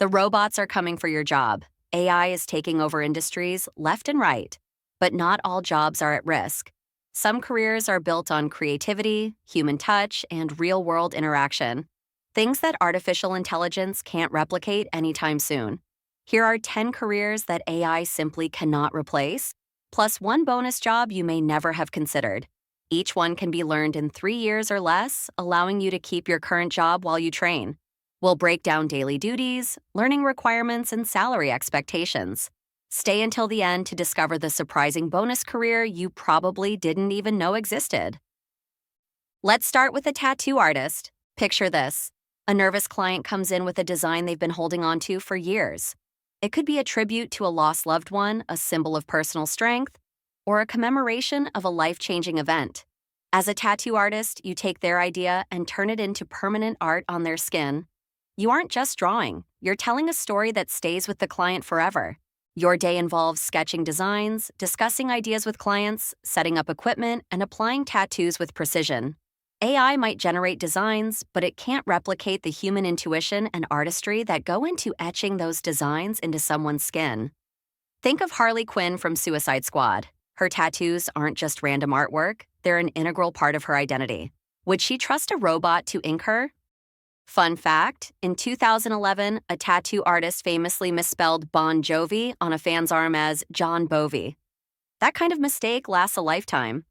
The robots are coming for your job. AI is taking over industries left and right. But not all jobs are at risk. Some careers are built on creativity, human touch, and real-world interaction. Things that artificial intelligence can't replicate anytime soon. Here are 10 careers that AI simply cannot replace, plus one bonus job you may never have considered. Each one can be learned in 3 years or less, allowing you to keep your current job while you train. We'll break down daily duties, learning requirements, and salary expectations. Stay until the end to discover the surprising bonus career you probably didn't even know existed. Let's start with a tattoo artist. Picture this. A nervous client comes in with a design they've been holding on to for years. It could be a tribute to a lost loved one, a symbol of personal strength, or a commemoration of a life-changing event. As a tattoo artist, you take their idea and turn it into permanent art on their skin. You aren't just drawing, you're telling a story that stays with the client forever. Your day involves sketching designs, discussing ideas with clients, setting up equipment, and applying tattoos with precision. AI might generate designs, but it can't replicate the human intuition and artistry that go into etching those designs into someone's skin. Think of Harley Quinn from Suicide Squad. Her tattoos aren't just random artwork, they're an integral part of her identity. Would she trust a robot to ink her? Fun fact, in 2011, a tattoo artist famously misspelled Bon Jovi on a fan's arm as John Bovi. That kind of mistake lasts a lifetime.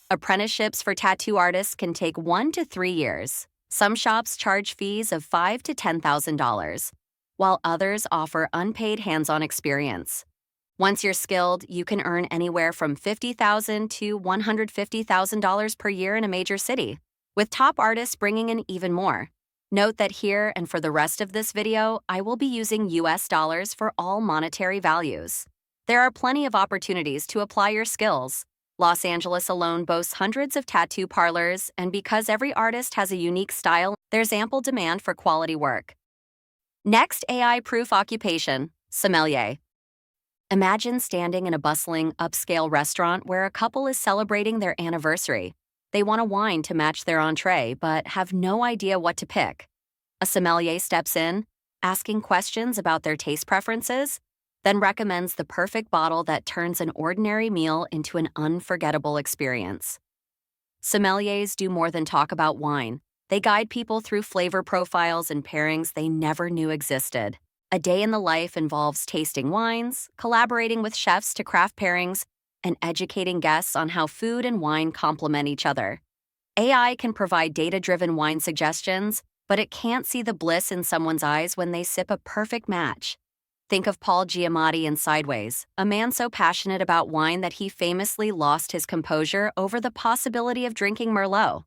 Apprenticeships for tattoo artists can take 1 to 3 years. Some shops charge fees of $5,000 to $10,000, while others offer unpaid hands-on experience. Once you're skilled, you can earn anywhere from $50,000 to $150,000 per year in a major city, with top artists bringing in even more. Note that here and for the rest of this video, I will be using US dollars for all monetary values. There are plenty of opportunities to apply your skills. Los Angeles alone boasts hundreds of tattoo parlors, and because every artist has a unique style, there's ample demand for quality work. Next AI-proof occupation, sommelier. Imagine standing in a bustling, upscale restaurant where a couple is celebrating their anniversary. They want a wine to match their entree, but have no idea what to pick. A sommelier steps in, asking questions about their taste preferences, then recommends the perfect bottle that turns an ordinary meal into an unforgettable experience. Sommeliers do more than talk about wine. They guide people through flavor profiles and pairings they never knew existed. A day in the life involves tasting wines, collaborating with chefs to craft pairings, and educating guests on how food and wine complement each other. AI can provide data-driven wine suggestions, but it can't see the bliss in someone's eyes when they sip a perfect match. Think of Paul Giamatti in Sideways, a man so passionate about wine that he famously lost his composure over the possibility of drinking Merlot.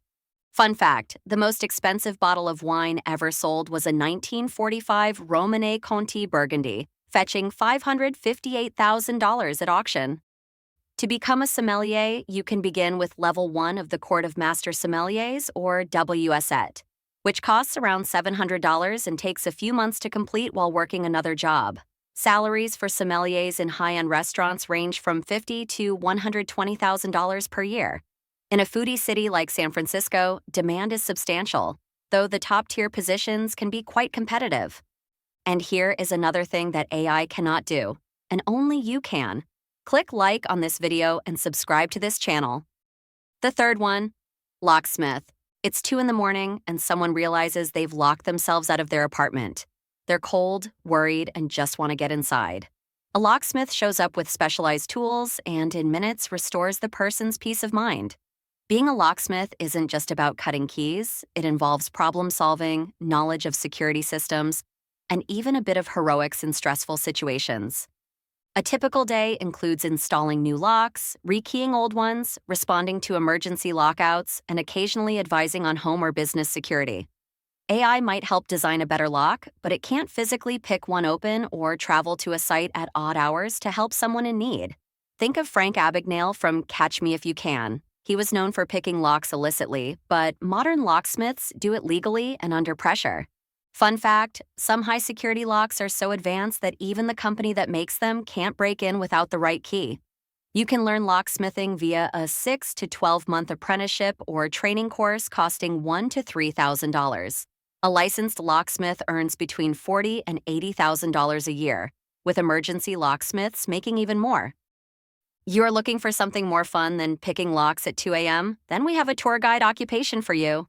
Fun fact, the most expensive bottle of wine ever sold was a 1945 Romanée Conti Burgundy, fetching $558,000 at auction. To become a sommelier, you can begin with Level 1 of the Court of Master Sommeliers, or WSET, which costs around $700 and takes a few months to complete while working another job. Salaries for sommeliers in high-end restaurants range from $50,000 to $120,000 per year. In a foodie city like San Francisco, demand is substantial, though the top-tier positions can be quite competitive. And here is another thing that AI cannot do, and only you can. Click like on this video and subscribe to this channel. The third one, locksmith. It's 2 a.m. and someone realizes they've locked themselves out of their apartment. They're cold, worried, and just want to get inside. A locksmith shows up with specialized tools and in minutes restores the person's peace of mind. Being a locksmith isn't just about cutting keys. It involves problem solving, knowledge of security systems, and even a bit of heroics in stressful situations. A typical day includes installing new locks, rekeying old ones, responding to emergency lockouts, and occasionally advising on home or business security. AI might help design a better lock, but it can't physically pick one open or travel to a site at odd hours to help someone in need. Think of Frank Abagnale from Catch Me If You Can. He was known for picking locks illicitly, but modern locksmiths do it legally and under pressure. Fun fact, some high-security locks are so advanced that even the company that makes them can't break in without the right key. You can learn locksmithing via a 6 to 12-month apprenticeship or training course costing $1,000 to $3,000. A licensed locksmith earns between $40,000 and $80,000 a year, with emergency locksmiths making even more. You're looking for something more fun than picking locks at 2 a.m.? Then we have a tour guide occupation for you.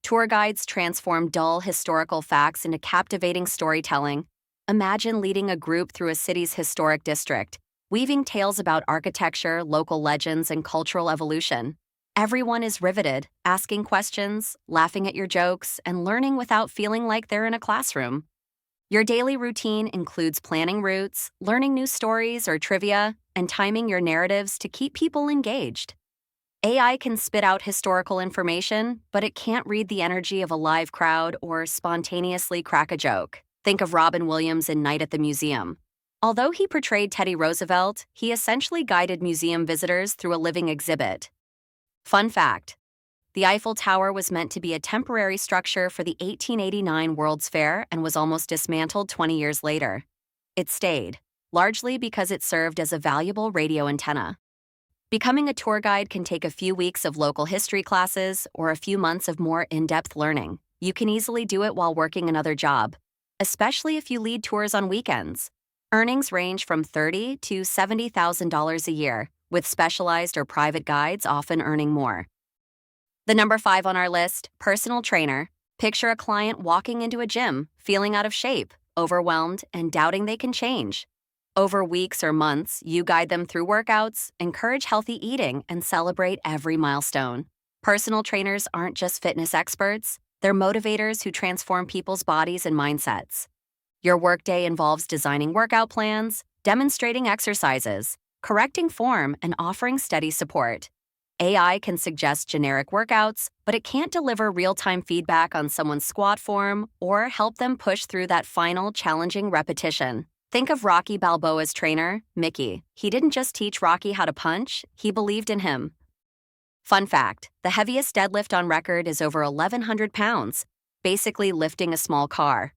Tour guides transform dull historical facts into captivating storytelling. Imagine leading a group through a city's historic district, weaving tales about architecture, local legends, and cultural evolution. Everyone is riveted, asking questions, laughing at your jokes, and learning without feeling like they're in a classroom. Your daily routine includes planning routes, learning new stories or trivia, and timing your narratives to keep people engaged. AI can spit out historical information, but it can't read the energy of a live crowd or spontaneously crack a joke. Think of Robin Williams in Night at the Museum. Although he portrayed Teddy Roosevelt, he essentially guided museum visitors through a living exhibit. Fun fact: the Eiffel Tower was meant to be a temporary structure for the 1889 World's Fair and was almost dismantled 20 years later. It stayed, largely because it served as a valuable radio antenna. Becoming a tour guide can take a few weeks of local history classes or a few months of more in-depth learning. You can easily do it while working another job, especially if you lead tours on weekends. Earnings range from $30,000 to $70,000 a year, with specialized or private guides often earning more. The number 5 on our list, personal trainer. Picture a client walking into a gym, feeling out of shape, overwhelmed, and doubting they can change. Over weeks or months, you guide them through workouts, encourage healthy eating, and celebrate every milestone. Personal trainers aren't just fitness experts, they're motivators who transform people's bodies and mindsets. Your workday involves designing workout plans, demonstrating exercises, correcting form, and offering steady support. AI can suggest generic workouts, but it can't deliver real-time feedback on someone's squat form or help them push through that final, challenging repetition. Think of Rocky Balboa's trainer, Mickey. He didn't just teach Rocky how to punch, he believed in him. Fun fact: the heaviest deadlift on record is over 1,100 pounds, basically lifting a small car.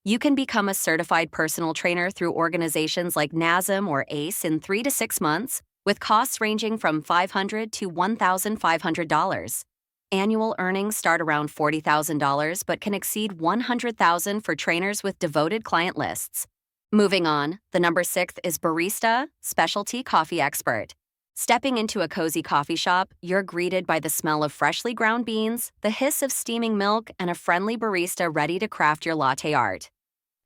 You can become a certified personal trainer through organizations like NASM or ACE in 3 to 6 months, with costs ranging from $500 to $1,500. Annual earnings start around $40,000 but can exceed $100,000 for trainers with devoted client lists. Moving on, the number 6 is Barista, specialty coffee expert. Stepping into a cozy coffee shop, you're greeted by the smell of freshly ground beans, the hiss of steaming milk, and a friendly barista ready to craft your latte art.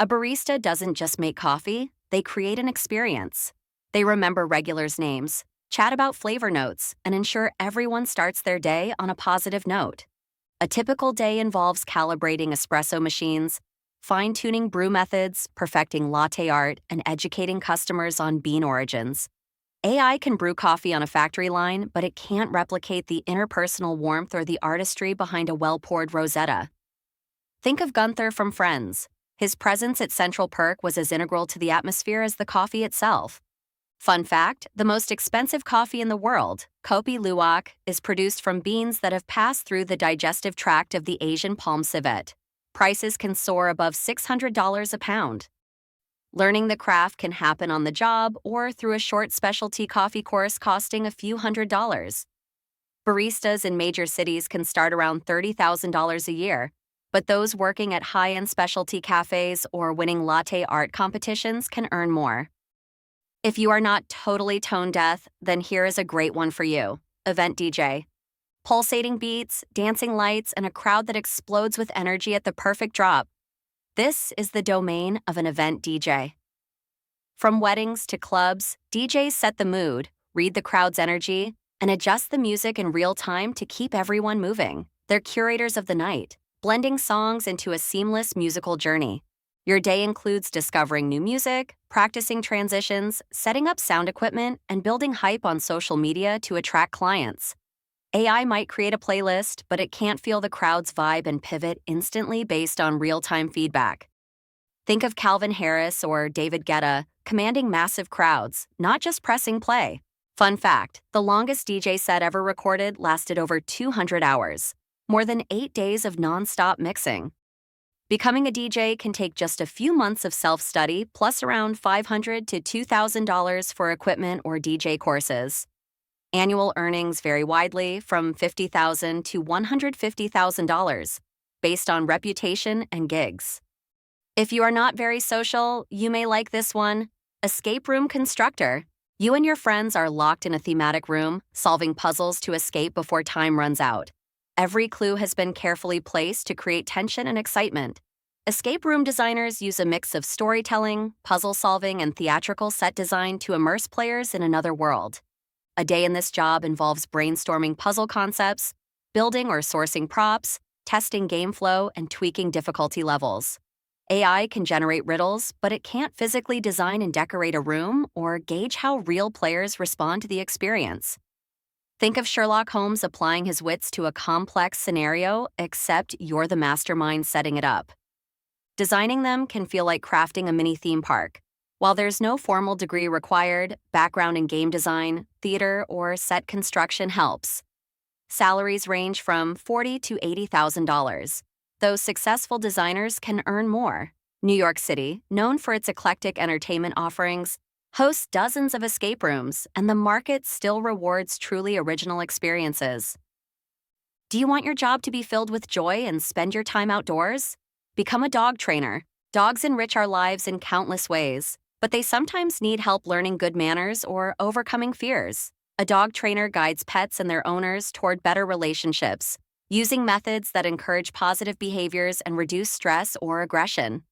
A barista doesn't just make coffee, they create an experience. They remember regulars' names, chat about flavor notes, and ensure everyone starts their day on a positive note. A typical day involves calibrating espresso machines, fine-tuning brew methods, perfecting latte art, and educating customers on bean origins. AI can brew coffee on a factory line, but it can't replicate the interpersonal warmth or the artistry behind a well-poured rosetta. Think of Gunther from Friends. His presence at Central Perk was as integral to the atmosphere as the coffee itself. Fun fact: the most expensive coffee in the world, Kopi Luwak, is produced from beans that have passed through the digestive tract of the Asian palm civet. Prices can soar above $600 a pound. Learning the craft can happen on the job or through a short specialty coffee course costing a few $100s. Baristas in major cities can start around $30,000 a year, but those working at high-end specialty cafes or winning latte art competitions can earn more. If you are not totally tone deaf, then here is a great one for you: event DJ. Pulsating beats, dancing lights, and a crowd that explodes with energy at the perfect drop. This is the domain of an event DJ. From weddings to clubs, DJs set the mood, read the crowd's energy, and adjust the music in real time to keep everyone moving. They're curators of the night, blending songs into a seamless musical journey. Your day includes discovering new music, practicing transitions, setting up sound equipment, and building hype on social media to attract clients. AI might create a playlist, but it can't feel the crowd's vibe and pivot instantly based on real-time feedback. Think of Calvin Harris or David Guetta commanding massive crowds, not just pressing play. Fun fact: the longest DJ set ever recorded lasted over 200 hours, more than 8 days of non-stop mixing. Becoming a DJ can take just a few months of self-study plus around $500 to $2,000 for equipment or DJ courses. Annual earnings vary widely from $50,000 to $150,000. based on reputation and gigs. If you are not very social, you may like this one: Escape Room Constructor. You and your friends are locked in a thematic room, solving puzzles to escape before time runs out. Every clue has been carefully placed to create tension and excitement. Escape room designers use a mix of storytelling, puzzle solving, and theatrical set design to immerse players in another world. A day in this job involves brainstorming puzzle concepts, building or sourcing props, testing game flow, and tweaking difficulty levels. AI can generate riddles, but it can't physically design and decorate a room or gauge how real players respond to the experience. Think of Sherlock Holmes applying his wits to a complex scenario, except you're the mastermind setting it up. Designing them can feel like crafting a mini theme park. While there's no formal degree required, background in game design, theater, or set construction helps. Salaries range from $40,000 to $80,000, though successful designers can earn more. New York City, known for its eclectic entertainment offerings, hosts dozens of escape rooms, and the market still rewards truly original experiences. Do you want your job to be filled with joy and spend your time outdoors? Become a dog trainer. Dogs enrich our lives in countless ways, but they sometimes need help learning good manners or overcoming fears. A dog trainer guides pets and their owners toward better relationships, using methods that encourage positive behaviors and reduce stress or aggression.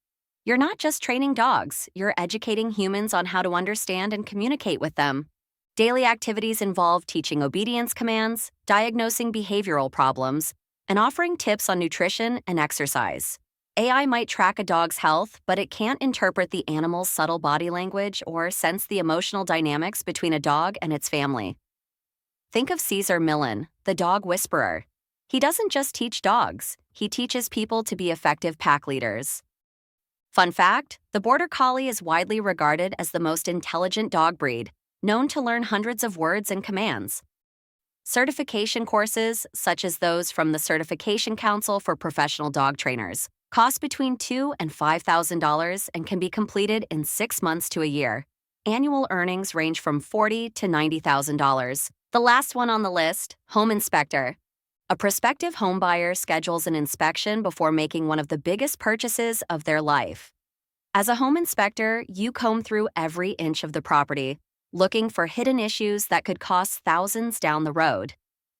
You're not just training dogs, you're educating humans on how to understand and communicate with them. Daily activities involve teaching obedience commands, diagnosing behavioral problems, and offering tips on nutrition and exercise. AI might track a dog's health, but it can't interpret the animal's subtle body language or sense the emotional dynamics between a dog and its family. Think of Caesar Millen, the dog whisperer. He doesn't just teach dogs, he teaches people to be effective pack leaders. Fun fact, the Border Collie is widely regarded as the most intelligent dog breed, known to learn hundreds of words and commands. Certification courses, such as those from the Certification Council for Professional Dog Trainers, cost between $2,000 and $5,000 and can be completed in 6 months to a year. Annual earnings range from $40,000 to $90,000. The last one on the list, home inspector. A prospective home buyer schedules an inspection before making one of the biggest purchases of their life. As a home inspector, you comb through every inch of the property, looking for hidden issues that could cost thousands down the road.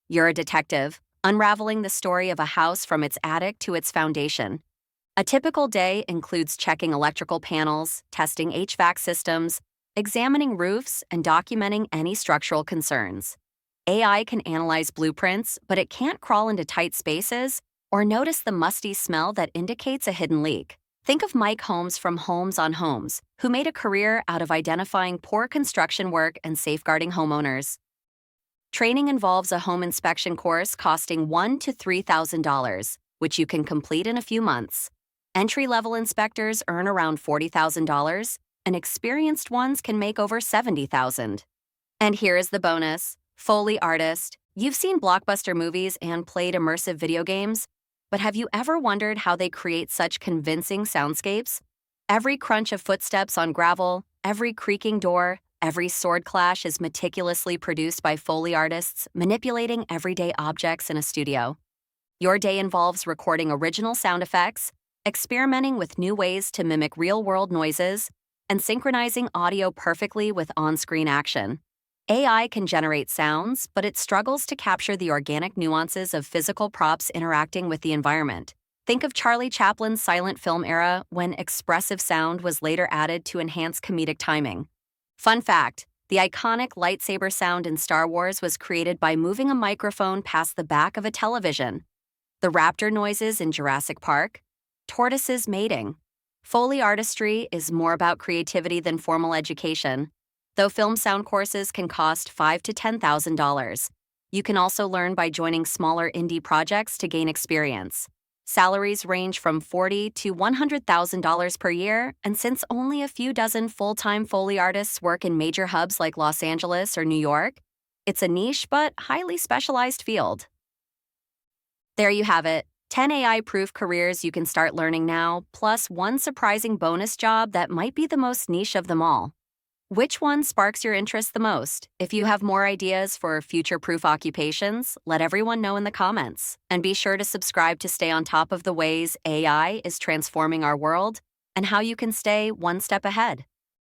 You're a detective, unraveling the story of a house from its attic to its foundation. A typical day includes checking electrical panels, testing HVAC systems, examining roofs, and documenting any structural concerns. AI can analyze blueprints, but it can't crawl into tight spaces or notice the musty smell that indicates a hidden leak. Think of Mike Holmes from Holmes on Homes, who made a career out of identifying poor construction work and safeguarding homeowners. Training involves a home inspection course costing $1,000 to $3,000, which you can complete in a few months. Entry-level inspectors earn around $40,000, and experienced ones can make over $70,000. And here is the bonus: Foley artist. You've seen blockbuster movies and played immersive video games, but have you ever wondered how they create such convincing soundscapes? Every crunch of footsteps on gravel, every creaking door, every sword clash is meticulously produced by Foley artists manipulating everyday objects in a studio. Your day involves recording original sound effects, experimenting with new ways to mimic real-world noises, and synchronizing audio perfectly with on-screen action. AI can generate sounds, but it struggles to capture the organic nuances of physical props interacting with the environment. Think of Charlie Chaplin's silent film era, when expressive sound was later added to enhance comedic timing. Fun fact, the iconic lightsaber sound in Star Wars was created by moving a microphone past the back of a television. The raptor noises in Jurassic Park, tortoises mating. Foley artistry is more about creativity than formal education. Though film sound courses can cost $5,000 to $10,000, you can also learn by joining smaller indie projects to gain experience. Salaries range from $40,000 to $100,000 per year, and since only a few dozen full-time Foley artists work in major hubs like Los Angeles or New York, it's a niche but highly specialized field. There you have it, 10 AI-proof careers you can start learning now, plus one surprising bonus job that might be the most niche of them all. Which one sparks your interest the most? If you have more ideas for future-proof occupations, let everyone know in the comments. And be sure to subscribe to stay on top of the ways AI is transforming our world and how you can stay one step ahead.